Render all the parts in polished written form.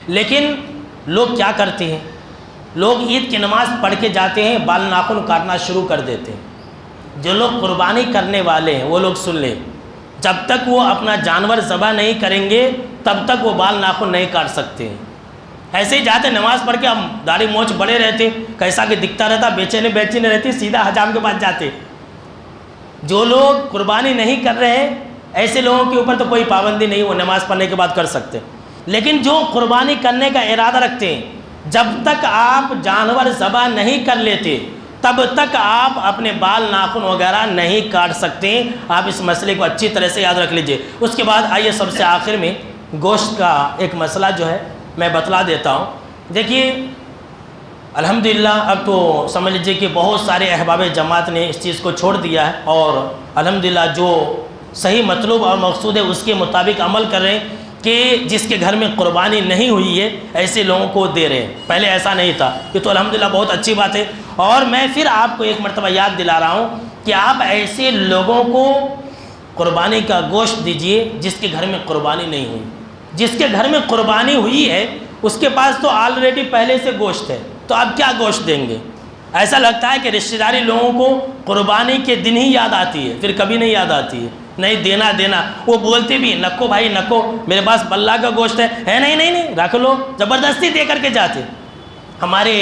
لیکن لوگ کیا کرتے ہیں، لوگ عید کی نماز پڑھ کے جاتے ہیں، بال ناخن کاٹنا شروع کر دیتے ہیں۔ جو لوگ قربانی کرنے والے ہیں وہ لوگ سن لیں، جب تک وہ اپنا جانور ذبح نہیں کریں گے تب تک وہ بال ناخن نہیں کاٹ سکتے ہیں۔ ایسے ہی جاتے نماز پڑھ کے، ہم داڑھی مونچھ بڑے رہتے، کیسا کہ دکھتا رہتا، بیچینے رہتی، سیدھا حجام کے پاس جاتے۔ جو لوگ قربانی نہیں کر رہے ہیں ایسے لوگوں کے اوپر تو کوئی پابندی نہیں، وہ نماز پڑھنے کے بعد کر سکتے، لیکن جو قربانی کرنے کا ارادہ رکھتے ہیں، جب تک آپ جانور ذبح نہیں کر لیتے تب تک آپ اپنے بال ناخن وغیرہ نہیں کاٹ سکتے۔ آپ اس مسئلے کو اچھی طرح سے یاد رکھ لیجئے۔ اس کے بعد آئیے سب سے آخر میں گوشت کا ایک مسئلہ جو ہے میں بتلا دیتا ہوں۔ دیکھیے الحمدللہ اب تو سمجھ لیجئے کہ بہت سارے احباب جماعت نے اس چیز کو چھوڑ دیا ہے، اور الحمدللہ جو صحیح مطلوب اور مقصود ہے اس کے مطابق عمل کر رہے ہیں کہ جس کے گھر میں قربانی نہیں ہوئی ہے ایسے لوگوں کو دے رہے ہیں۔ پہلے ایسا نہیں تھا، یہ تو الحمدللہ بہت اچھی بات ہے۔ اور میں پھر آپ کو ایک مرتبہ یاد دلا رہا ہوں کہ آپ ایسے لوگوں کو قربانی کا گوشت دیجئے جس کے گھر میں قربانی نہیں ہوئی۔ جس کے گھر میں قربانی ہوئی ہے اس کے پاس تو آلریڈی پہلے سے گوشت ہے، تو آپ کیا گوشت دیں گے؟ ایسا لگتا ہے کہ رشتہ داری لوگوں کو قربانی کے دن ہی یاد آتی ہے، پھر کبھی نہیں یاد آتی ہے۔ نہیں دینا وہ بولتے بھی نکو بھائی نکو، میرے پاس بلہ کا گوشت ہے نہیں رکھ لو، زبردستی دے کر کے جاتے۔ ہمارے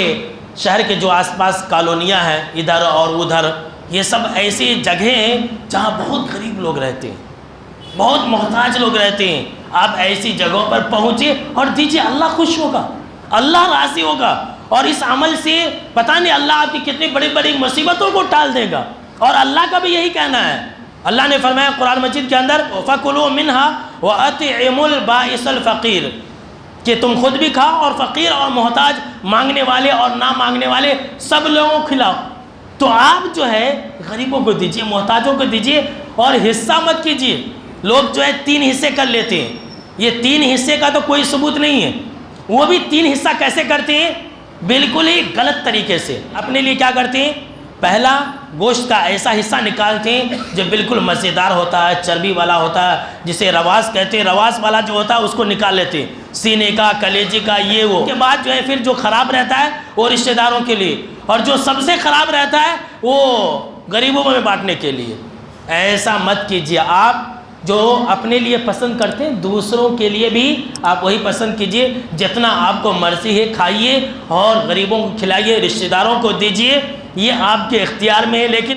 شہر کے جو آس پاس کالونیاں ہیں ادھر اور ادھر، یہ سب ایسی جگہیں ہیں جہاں بہت غریب لوگ رہتے ہیں، بہت محتاج لوگ رہتے ہیں۔ آپ ایسی جگہوں پر پہنچے اور دیجئے، اللہ خوش ہوگا، اللہ راضی ہوگا، اور اس عمل سے پتہ نہیں اللہ آپ کی کتنی بڑی بڑی مصیبتوں کو ٹال دے گا۔ اور اللہ کا بھی یہی کہنا ہے، اللہ نے فرمایا قرآن مجید کے اندر فَكُلُوا مِنْهَا وَأَطْعِمُوا الْبَائِسَ الْفَقِيرَ، کہ تم خود بھی کھاؤ اور فقیر اور محتاج، مانگنے والے اور نہ مانگنے والے سب لوگوں کو کھلاؤ۔ تو آپ جو ہے غریبوں کو دیجئے، محتاجوں کو دیجئے، اور حصہ مت کیجئے۔ لوگ جو ہے 3 حصے کر لیتے ہیں، یہ 3 حصے کا تو کوئی ثبوت نہیں ہے۔ وہ بھی 3 حصہ کیسے کرتے ہیں؟ بالکل ہی غلط طریقے سے۔ اپنے لیے کیا کرتے ہیں؟ پہلا گوشت کا ایسا حصہ نکالتے ہیں جو بالکل مزیدار ہوتا ہے، چربی والا ہوتا ہے، جسے رواس کہتے ہیں، رواس والا جو ہوتا ہے اس کو نکال لیتے ہیں، سینے کا، کلیجے کا، یہ وہ۔ اس کے بعد جو ہے پھر جو خراب رہتا ہے وہ رشتہ داروں کے لیے، اور جو سب سے خراب رہتا ہے وہ غریبوں میں بانٹنے کے لیے۔ ایسا مت کیجیے۔ آپ جو اپنے لیے پسند کرتے ہیں دوسروں کے لیے بھی آپ وہی پسند کیجئے، جتنا آپ کو مرضی ہے کھائیے اور غریبوں کو کھلائیے، رشتہ داروں کو دیجئے، یہ آپ کے اختیار میں ہے۔ لیکن